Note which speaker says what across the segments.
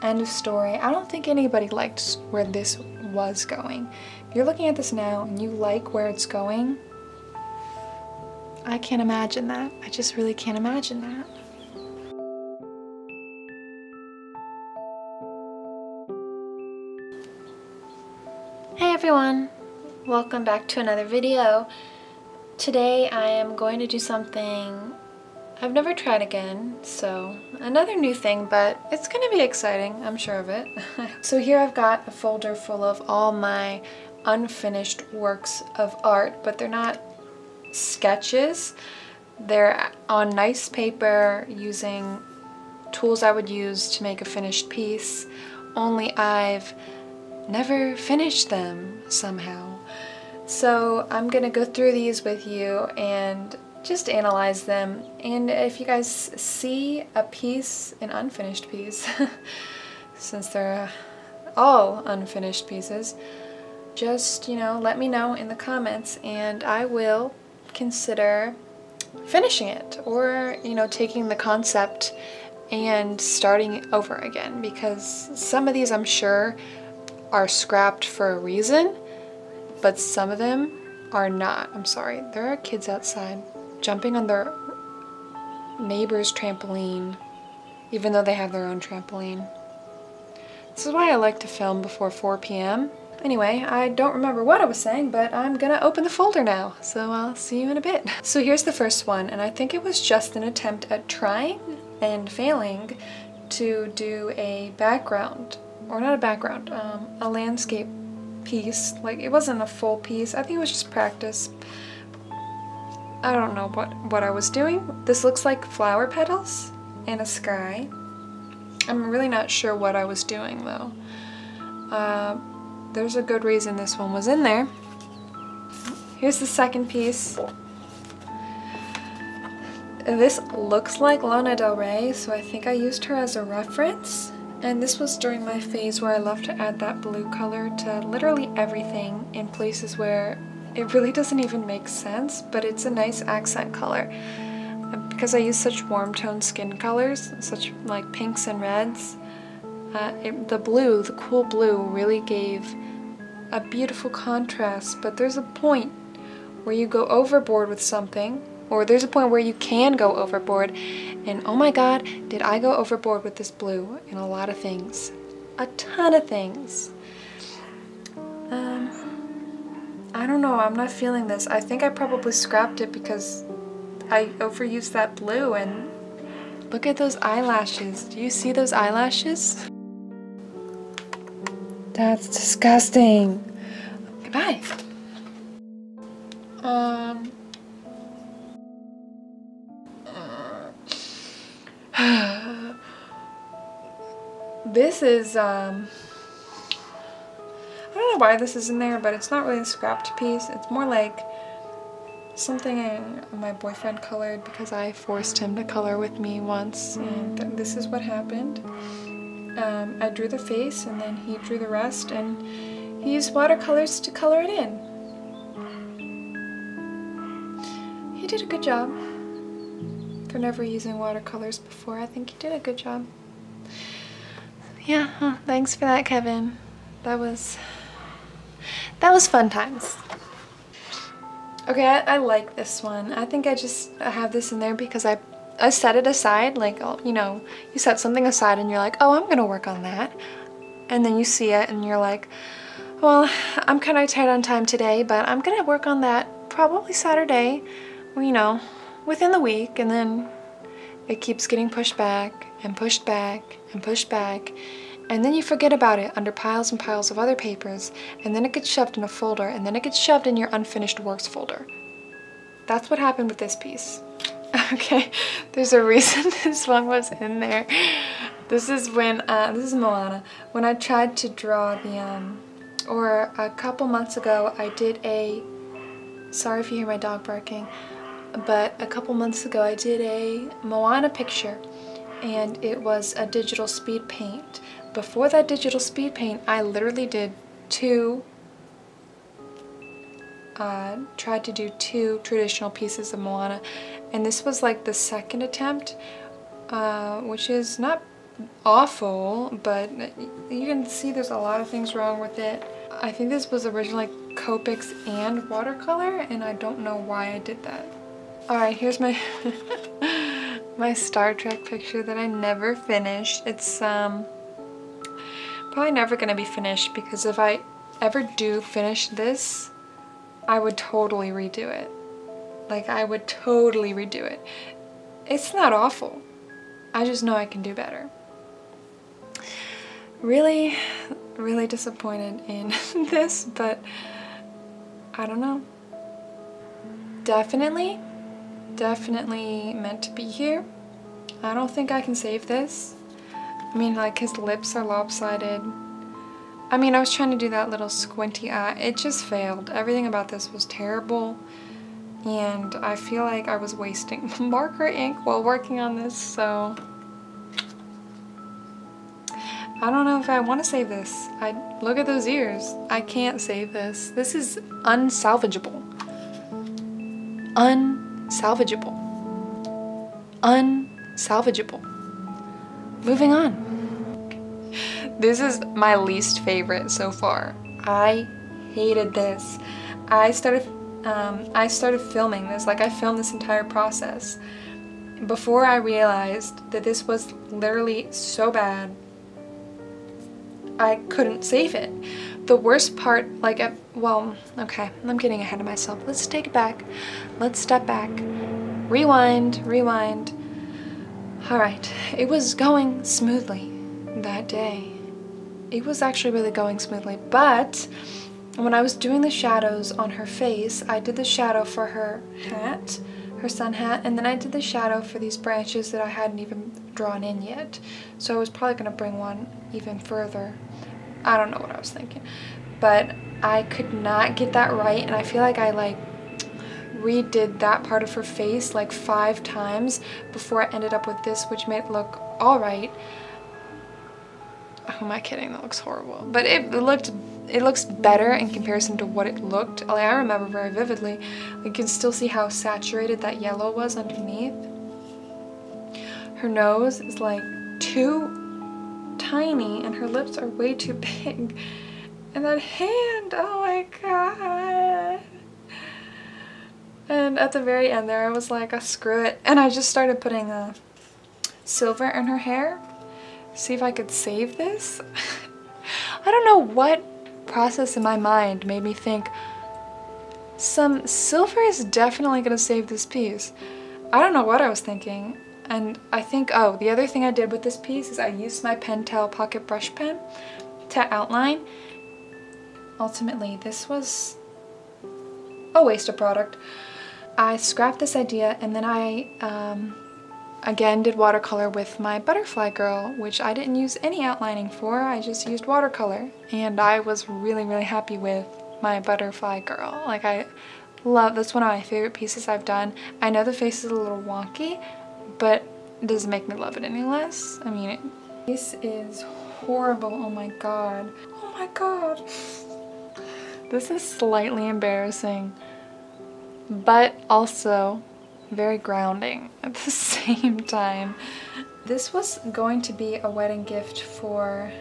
Speaker 1: End of story. I don't think anybody liked where this was going. If you're looking at this now and you like where it's going, I can't imagine that. I just really can't imagine that. Hey everyone! Welcome back to another video. Today I am going to do something I've never tried again, so another new thing, but it's going to be exciting, I'm sure of it. So here I've got a folder full of all my unfinished works of art, but they're not sketches. They're on nice paper using tools I would use to make a finished piece, only I've never finished them somehow. So I'm gonna go through these with you and just analyze them, and if you guys see a piece, an unfinished piece, since they're all unfinished pieces, just, you know, let me know in the comments and I will consider finishing it, or, you know, taking the concept and starting over again, because some of these I'm sure are scrapped for a reason, but some of them are not. I'm sorry. There are kids outside jumping on their neighbor's trampoline, even though they have their own trampoline. This is why I like to film before 4 p.m. Anyway, I don't remember what I was saying, but I'm gonna open the folder now, so I'll see you in a bit. So here's the first one, and I think it was just an attempt at trying and failing to do a background, or not a background, a landscape piece. Like, it wasn't a full piece. I think it was just practice. I don't know what I was doing. This looks like flower petals and a sky. I'm really not sure what I was doing though. There's a good reason this one was in there. Here's the second piece. This looks like Lana Del Rey, so I think I used her as a reference. And this was during my phase where I love to add that blue color to literally everything in places where it really doesn't even make sense, but it's a nice accent color. Because I use such warm tone skin colors, such like pinks and reds, the blue, the cool blue, really gave a beautiful contrast. But there's a point where you go overboard with something, or there's a point where you can go overboard, and oh my god, did I go overboard with this blue in a lot of things. A ton of things. I don't know, I'm not feeling this. I think I probably scrapped it because I overused that blue, and look at those eyelashes. Do you see those eyelashes? That's disgusting. Goodbye. This is, I don't know why this is in there, but it's not really a scrapped piece. It's more like something my boyfriend colored because I forced him to color with me once, and this is what happened. I drew the face and then he drew the rest, and he used watercolors to color it in. He did a good job for never using watercolors before. I think he did a good job. Yeah, thanks for that, Kevin. That was fun times. Okay, I like this one. I think I have this in there because I set it aside, like, you know, you set something aside and you're like, oh, I'm gonna work on that. And then you see it and you're like, well, I'm kind of tight on time today, but I'm gonna work on that probably Saturday, or, you know, within the week, and then it keeps getting pushed back and pushed back and pushed back. And then you forget about it under piles and piles of other papers, and then it gets shoved in a folder, and then it gets shoved in your unfinished works folder. That's what happened with this piece. Okay, there's a reason this one was in there. This is when, this is Moana. When I tried to draw the, or a couple months ago, I did a, sorry if you hear my dog barking, but a couple months ago I did a Moana picture, and it was a digital speed paint. Before that digital speed paint, I literally did tried to do two traditional pieces of Moana, and this was like the second attempt, which is not awful, but you can see there's a lot of things wrong with it. I think this was originally Copics and watercolor, and I don't know why I did that. Alright, here's my my Star Trek picture that I never finished. It's probably never gonna be finished, because if I ever do finish this, I would totally redo it. Like, I would totally redo it. It's not awful. I just know I can do better. Really, really disappointed in this, but I don't know. Definitely meant to be here. I don't think I can save this. I mean, like, his lips are lopsided. I mean, I was trying to do that little squinty eye. It just failed. Everything about this was terrible. And I feel like I was wasting marker ink while working on this, so I don't know if I want to save this. Look at those ears. I can't save this. This is unsalvageable. Unsalvageable. Unsalvageable. Moving on. This is my least favorite so far. I hated this. I started filming this, like I filmed this entire process before I realized that this was literally so bad I couldn't save it. The worst part, like, well, okay, I'm getting ahead of myself. Let's take it back. Let's step back. Rewind. Alright, it was going smoothly that day. It was actually really going smoothly, but when I was doing the shadows on her face, I did the shadow for her hat, her sun hat, and then I did the shadow for these branches that I hadn't even drawn in yet. So I was probably going to bring one even further. I don't know what I was thinking. But I could not get that right, and I feel like I redid that part of her face like 5 times before I ended up with this, which made it look alright. Who am I kidding? That looks horrible. But it looks better in comparison to what it looked. Like, I remember very vividly. You can still see how saturated that yellow was underneath. Her nose is like too tiny and her lips are way too big. And that hand, oh my god. And at the very end there, I was like, screw it. And I just started putting silver in her hair. See if I could save this. I don't know what process in my mind made me think some silver is definitely gonna save this piece. I don't know what I was thinking. And I think, oh, the other thing I did with this piece is I used my Pentel pocket brush pen to outline. Ultimately, this was a waste of product. I scrapped this idea, and then I again did watercolor with my Butterfly Girl, which I didn't use any outlining for. I just used watercolor, and I was really, really happy with my Butterfly Girl. Like, I love, that's one of my favorite pieces I've done. I know the face is a little wonky, but it doesn't make me love it any less. I mean, this is horrible. Oh my god. Oh my god. This is slightly embarrassing, but also very grounding at the same time. This was going to be a wedding gift for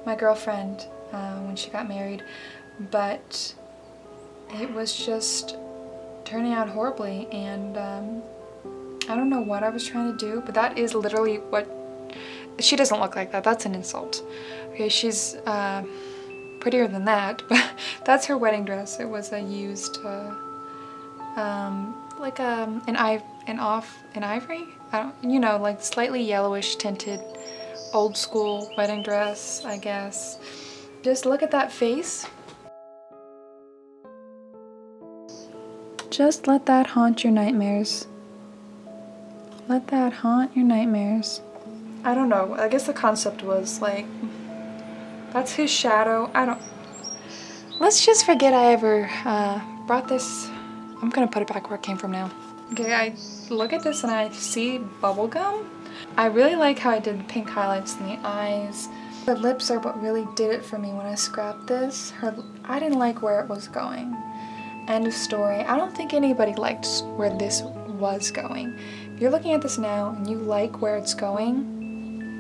Speaker 1: my girlfriend when she got married, but it was just turning out horribly, and I don't know what I was trying to do, but that is literally what... She doesn't look like that. That's an insult. Okay, she's prettier than that, but that's her wedding dress. It was a used like an ivory, you know, like slightly yellowish tinted old school wedding dress, I guess. Just look at that face. Just let that haunt your nightmares. Let that haunt your nightmares. I don't know, I guess the concept was like, that's his shadow. Let's just forget I ever brought this. I'm gonna put it back where it came from now. Okay, I look at this and I see bubblegum. I really like how I did the pink highlights in the eyes. Her lips are what really did it for me when I scrapped this. I didn't like where it was going. End of story. I don't think anybody liked where this was going. If you're looking at this now and you like where it's going,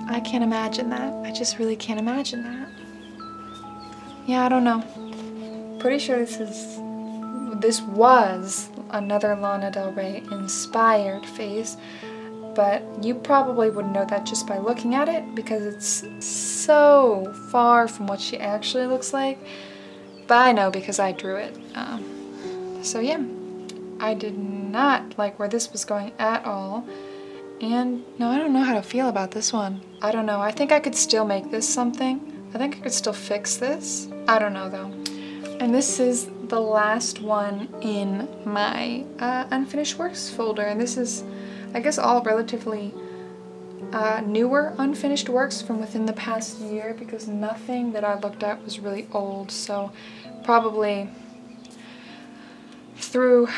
Speaker 1: I can't imagine that. I just really can't imagine that. Yeah, I don't know. Pretty sure this was another Lana Del Rey inspired face, but you probably wouldn't know that just by looking at it because it's so far from what she actually looks like. But I know because I drew it. So yeah, I did not like where this was going at all. And no, I don't know how to feel about this one. I don't know. I think I could still make this something. I think I could still fix this. I don't know though. And this is the last one in my unfinished works folder. And this is, I guess, all relatively newer unfinished works from within the past year because nothing that I looked at was really old. So probably threw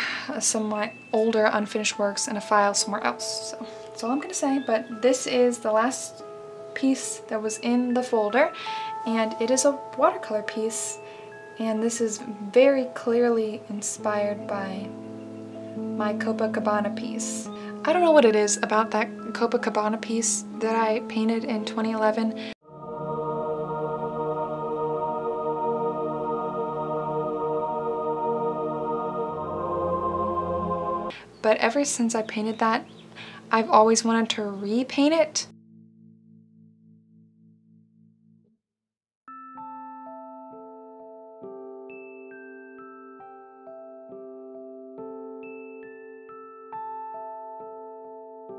Speaker 1: some of my older unfinished works in a file somewhere else. So that's all I'm gonna say. But this is the last piece that was in the folder, and it is a watercolor piece. And this is very clearly inspired by my Copacabana piece. I don't know what it is about that Copacabana piece that I painted in 2011. But ever since I painted that, I've always wanted to repaint it.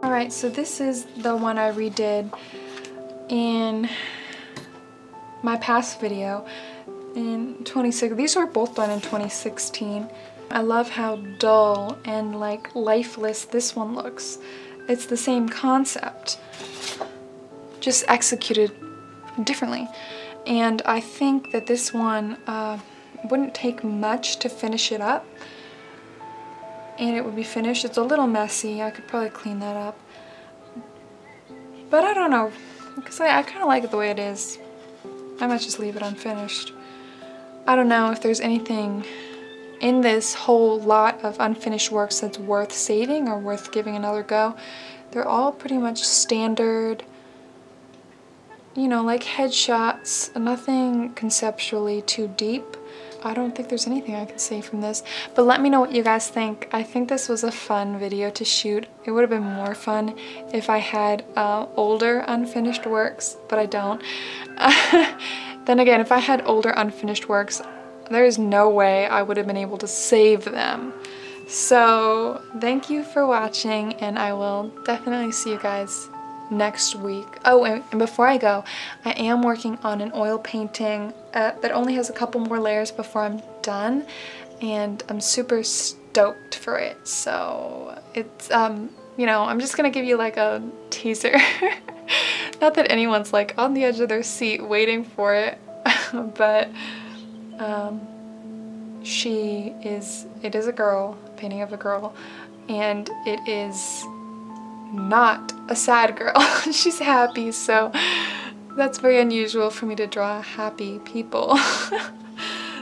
Speaker 1: Alright, so this is the one I redid in my past video in 2016. These were both done in 2016. I love how dull and like lifeless this one looks. It's the same concept, just executed differently. And I think that this one wouldn't take much to finish it up. And it would be finished. It's a little messy. I could probably clean that up. But I don't know, because I kind of like it the way it is. I might just leave it unfinished. I don't know if there's anything in this whole lot of unfinished works that's worth saving or worth giving another go. They're all pretty much standard, you know, like headshots, nothing conceptually too deep. I don't think there's anything I can say from this, but let me know what you guys think. I think this was a fun video to shoot. It would have been more fun if I had older unfinished works, but I don't. Then again, if I had older unfinished works, there is no way I would have been able to save them. So thank you for watching, and I will definitely see you guys next week. Oh, and before I go, I am working on an oil painting that only has a couple more layers before I'm done, and I'm super stoked for it. So it's you know, I'm just gonna give you like a teaser. Not that anyone's like on the edge of their seat waiting for it, but it is a girl, painting of a girl, and it is not a sad girl. She's happy, so that's very unusual for me to draw happy people.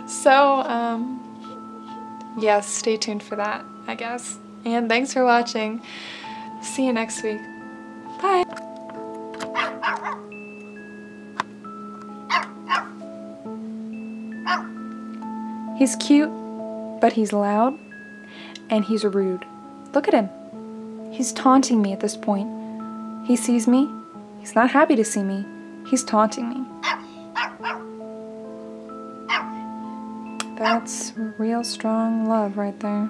Speaker 1: So yes, stay tuned for that, I guess. And thanks for watching. See you next week. Bye. He's cute, but he's loud, and he's rude. Look at him. He's taunting me at this point. He sees me. He's not happy to see me. He's taunting me. That's real strong love right there.